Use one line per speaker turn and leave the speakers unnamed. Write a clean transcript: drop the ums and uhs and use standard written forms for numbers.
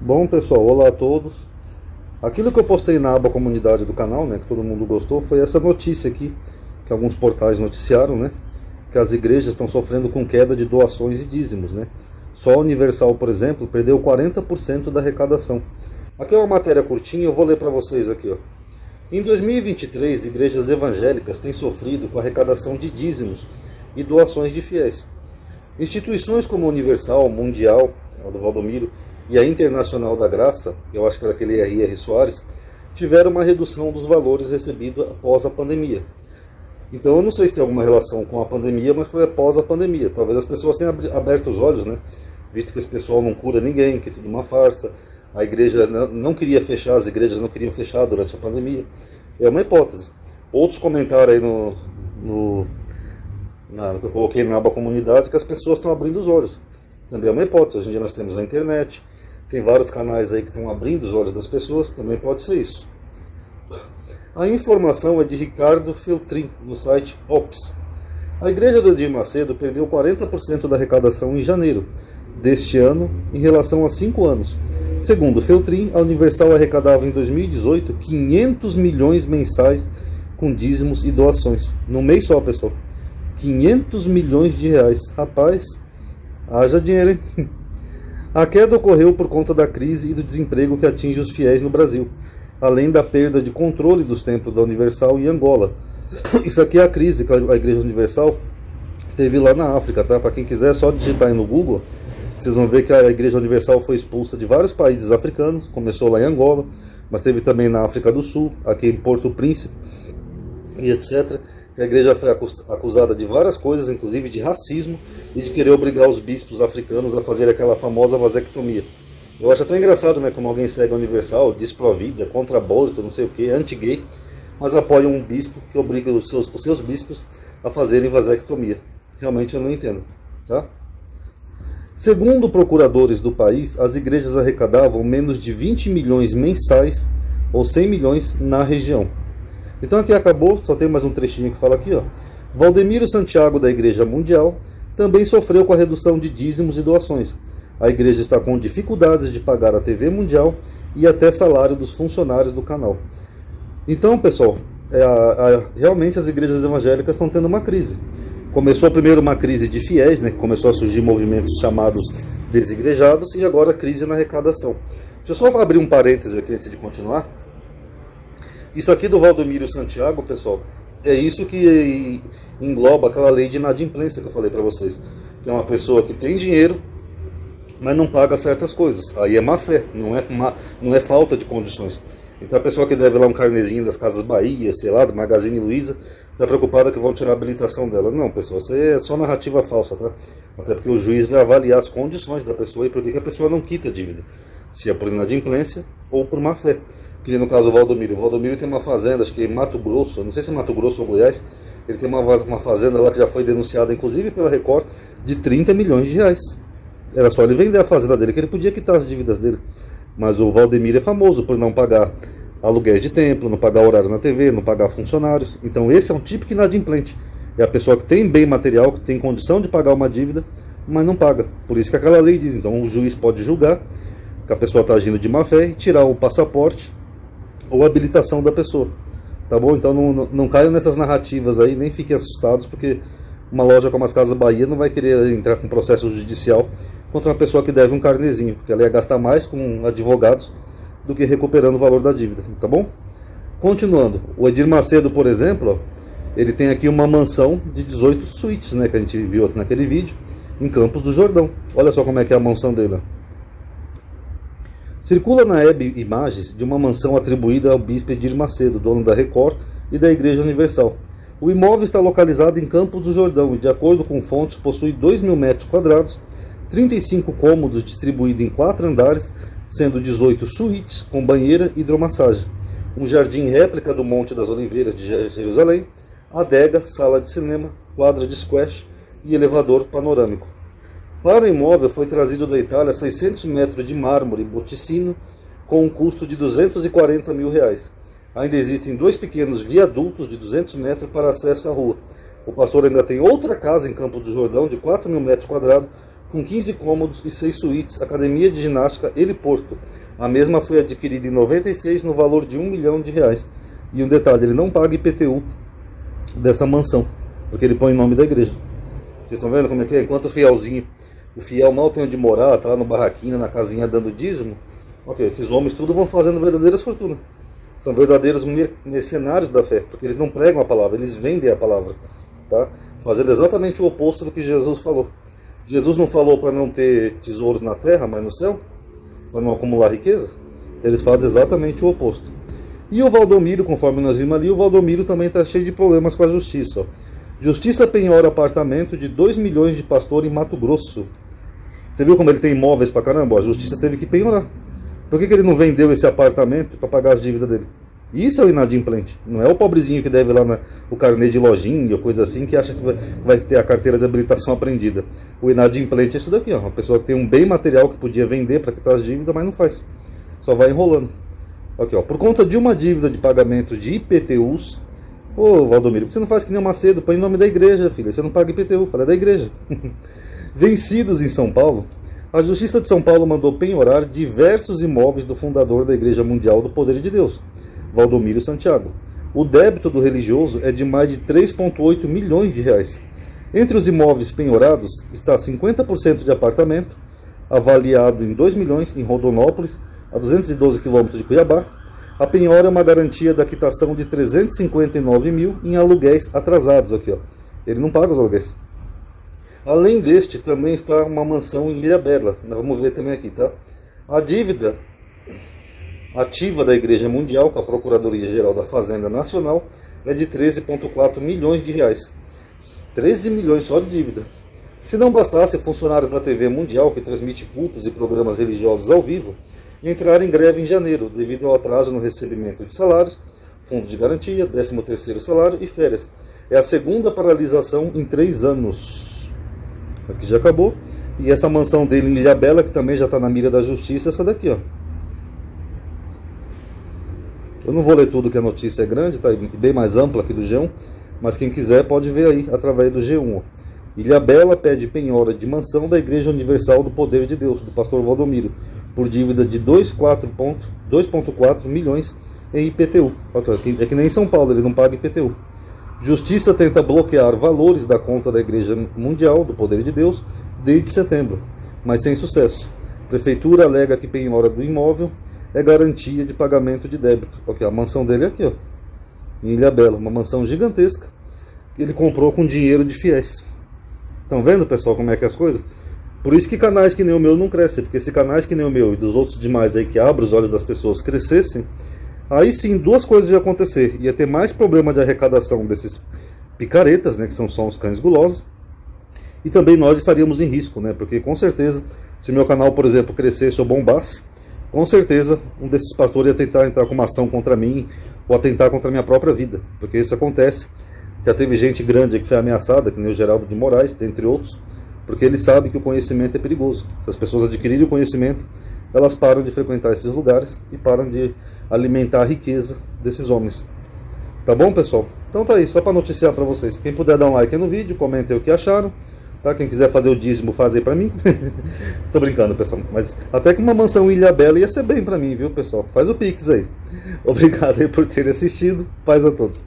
Bom pessoal, olá a todos. Aquilo que eu postei na aba comunidade do canal, né, que todo mundo gostou, foi essa notícia aqui, que alguns portais noticiaram, né, que as igrejas estão sofrendo com queda de doações e dízimos, né. Só a Universal, por exemplo, perdeu 40% da arrecadação. Aqui é uma matéria curtinha, eu vou ler para vocês aqui, ó. Em 2023, igrejas evangélicas têm sofrido com a arrecadação de dízimos e doações de fiéis. Instituições como a Universal, Mundial, a do Valdomiro, e a Internacional da Graça, eu acho que era aquele R.R. Soares, tiveram uma redução dos valores recebidos após a pandemia. Então eu não sei se tem alguma relação com a pandemia, mas foi após a pandemia. Talvez as pessoas tenham aberto os olhos, né? Visto que esse pessoal não cura ninguém, que é tudo uma farsa. A igreja não queria fechar, as igrejas não queriam fechar durante a pandemia. É uma hipótese. Outros comentaram aí no que eu coloquei na aba comunidade, que as pessoas estão abrindo os olhos. Também é uma hipótese. Hoje em dia nós temos a internet, tem vários canais aí que estão abrindo os olhos das pessoas, também pode ser isso. A informação é de Ricardo Feltrin, no site Ops. A igreja do Edir Macedo perdeu 40% da arrecadação em janeiro deste ano em relação a 5 anos. Segundo Feltrin, a Universal arrecadava em 2018 500 milhões mensais com dízimos e doações. No mês só, pessoal. 500 milhões de reais. Rapaz, haja dinheiro, hein? A queda ocorreu por conta da crise e do desemprego que atinge os fiéis no Brasil, além da perda de controle dos templos da Universal em Angola. Isso aqui é a crise que a Igreja Universal teve lá na África, tá? Para quem quiser, é só digitar aí no Google, vocês vão ver que a Igreja Universal foi expulsa de vários países africanos, começou lá em Angola, mas teve também na África do Sul, aqui em Porto Príncipe, e etc. A igreja foi acusada de várias coisas, inclusive de racismo, e de querer obrigar os bispos africanos a fazer aquela famosa vasectomia. Eu acho até engraçado, né, como alguém segue a Universal, diz pró-vida, contra aborto, não sei o que, anti-gay, mas apoia um bispo que obriga os seus bispos a fazerem vasectomia. Realmente eu não entendo, tá? Segundo procuradores do país, as igrejas arrecadavam menos de 20 milhões mensais, ou 100 milhões na região. Então aqui acabou, só tem mais um trechinho que fala aqui, ó. Valdemiro Santiago, da Igreja Mundial, também sofreu com a redução de dízimos e doações. A igreja está com dificuldades de pagar a TV Mundial e até salário dos funcionários do canal. Então, pessoal, realmente as igrejas evangélicas estão tendo uma crise. Começou primeiro uma crise de fiéis, né, que começou a surgir movimentos chamados desigrejados, e agora a crise na arrecadação. Deixa eu só abrir um parêntese aqui antes de continuar. Isso aqui do Valdomiro Santiago, pessoal, é isso que engloba aquela lei de inadimplência que eu falei para vocês. Que é uma pessoa que tem dinheiro, mas não paga certas coisas. Aí é má fé, não é falta de condições. Então a pessoa que deve lá um carnezinho das Casas Bahia, sei lá, do Magazine Luiza, está preocupada que vão tirar a habilitação dela. Não, pessoal, isso aí é só narrativa falsa, tá? Até porque o juiz vai avaliar as condições da pessoa e por que a pessoa não quita a dívida. Se é por inadimplência ou por má fé. Que no caso o Valdomiro. O Valdomiro tem uma fazenda, acho que em Mato Grosso, não sei se é Mato Grosso ou Goiás, ele tem uma fazenda lá que já foi denunciada, inclusive pela Record, de 30 milhões de reais. Era só ele vender a fazenda dele, que ele podia quitar as dívidas dele. Mas o Valdemiro é famoso por não pagar aluguéis de templo, não pagar horário na TV, não pagar funcionários. Então esse é um típico inadimplente. É a pessoa que tem bem material, que tem condição de pagar uma dívida, mas não paga. Por isso que aquela lei diz, então o juiz pode julgar que a pessoa está agindo de má fé e tirar o passaporte ou a habilitação da pessoa. Tá bom? Então não caiam nessas narrativas aí, nem fiquem assustados, porque uma loja como as Casas Bahia não vai querer entrar com processo judicial contra uma pessoa que deve um carnezinho, porque ela ia gastar mais com advogados do que recuperando o valor da dívida, tá bom? Continuando, o Edir Macedo, por exemplo, ó, ele tem aqui uma mansão de 18 suítes, né, que a gente viu aqui naquele vídeo, em Campos do Jordão. Olha só como é que é a mansão dele, ó. Circula na web imagens de uma mansão atribuída ao bispo Edir Macedo, dono da Record e da Igreja Universal. O imóvel está localizado em Campos do Jordão e, de acordo com fontes, possui 2.000 metros quadrados, 35 cômodos distribuídos em 4 andares, sendo 18 suítes com banheira e hidromassagem, um jardim réplica do Monte das Oliveiras de Jerusalém, adega, sala de cinema, quadra de squash e elevador panorâmico. Para o imóvel foi trazido da Itália 600 metros de mármore boticino com um custo de 240 mil reais. Ainda existem 2 pequenos viadutos de 200 metros para acesso à rua. O pastor ainda tem outra casa em Campos do Jordão de 4.000 metros quadrados com 15 cômodos e 6 suítes, academia de ginástica, heliporto. A mesma foi adquirida em 96 no valor de R$1 milhão. E um detalhe, ele não paga IPTU dessa mansão, porque ele põe o nome da igreja. Vocês estão vendo como é que é? Enquanto o fiel mal tem onde morar, tá lá no barraquinho, na casinha dando dízimo, ok, esses homens tudo vão fazendo verdadeiras fortunas. São verdadeiros mercenários da fé, porque eles não pregam a palavra, eles vendem a palavra, tá? Fazendo exatamente o oposto do que Jesus falou. Jesus não falou para não ter tesouros na terra, mas no céu, para não acumular riqueza. Então eles fazem exatamente o oposto. E o Valdomiro, conforme nós vimos ali, o Valdomiro também está cheio de problemas com a justiça. Ó. Justiça penhora apartamento de 2 milhões de pastor em Mato Grosso. Você viu como ele tem imóveis pra caramba? A justiça teve que penhorar. Por que ele não vendeu esse apartamento para pagar as dívidas dele? Isso é o inadimplente. Não é o pobrezinho que deve lá o carnê de lojinha ou coisa assim, que acha que vai ter a carteira de habilitação apreendida. O inadimplente é isso daqui, ó. Uma pessoa que tem um bem material que podia vender para quitar as dívidas, mas não faz. Só vai enrolando. Aqui, ó. Por conta de uma dívida de pagamento de IPTUs. Ô, Valdomiro, por que você não faz que nem o Macedo? Põe o nome da igreja, filha. Você não paga IPTU, fala da igreja. Vencidos em São Paulo, a Justiça de São Paulo mandou penhorar diversos imóveis do fundador da Igreja Mundial do Poder de Deus, Valdomiro Santiago. O débito do religioso é de mais de 3,8 milhões de reais. Entre os imóveis penhorados está 50% de apartamento, avaliado em 2 milhões em Rondonópolis, a 212 quilômetros de Cuiabá. A penhora é uma garantia da quitação de 359 mil em aluguéis atrasados. Aqui, ó. Ele não paga os aluguéis. Além deste, também está uma mansão em Ilhabela. Nós vamos ver também aqui, tá? A dívida ativa da Igreja Mundial, com a Procuradoria-Geral da Fazenda Nacional, é de 13,4 milhões de reais. 13 milhões só de dívida. Se não bastasse, funcionários da TV Mundial, que transmite cultos e programas religiosos ao vivo, entraram em greve em janeiro, devido ao atraso no recebimento de salários, fundo de garantia, 13º salário e férias. É a segunda paralisação em 3 anos. Aqui já acabou. E essa mansão dele em Ilhabela, que também já está na mira da justiça, essa daqui, ó. Eu não vou ler tudo que a notícia é grande, tá bem mais ampla aqui do G1, mas quem quiser pode ver aí através do G1. Ó. Ilhabela pede penhora de mansão da Igreja Universal do Poder de Deus, do pastor Valdomiro, por dívida de 2,4 milhões em IPTU. É que nem em São Paulo, ele não paga IPTU. Justiça tenta bloquear valores da conta da Igreja Mundial do Poder de Deus desde setembro, mas sem sucesso. Prefeitura alega que penhora do imóvel é garantia de pagamento de débito. A mansão dele é aqui, ó, em Ilhabela, uma mansão gigantesca que ele comprou com dinheiro de fiéis. Estão vendo, pessoal, como é que é as coisas? Por isso que canais que nem o meu não crescem, porque se canais que nem o meu e dos outros demais aí que abrem os olhos das pessoas crescessem, aí sim, duas coisas iam acontecer. Ia ter mais problema de arrecadação desses picaretas, né, que são só os cães gulosos, e também nós estaríamos em risco, né, porque com certeza, se o meu canal, por exemplo, crescesse ou bombasse, com certeza um desses pastores ia tentar entrar com uma ação contra mim ou atentar contra a minha própria vida, porque isso acontece. Já teve gente grande que foi ameaçada, que nem o Geraldo de Moraes, dentre outros, porque ele sabe que o conhecimento é perigoso. Se as pessoas adquirirem o conhecimento, elas param de frequentar esses lugares e param de alimentar a riqueza desses homens. Tá bom, pessoal? Então tá aí, só para noticiar para vocês. Quem puder dar um like aí no vídeo, comentem o que acharam. Tá? Quem quiser fazer o dízimo, faz aí pra mim. Tô brincando, pessoal. Mas até que uma mansão em Ilhabela ia ser bem pra mim, viu, pessoal? Faz o Pix aí. Obrigado aí por terem assistido. Paz a todos.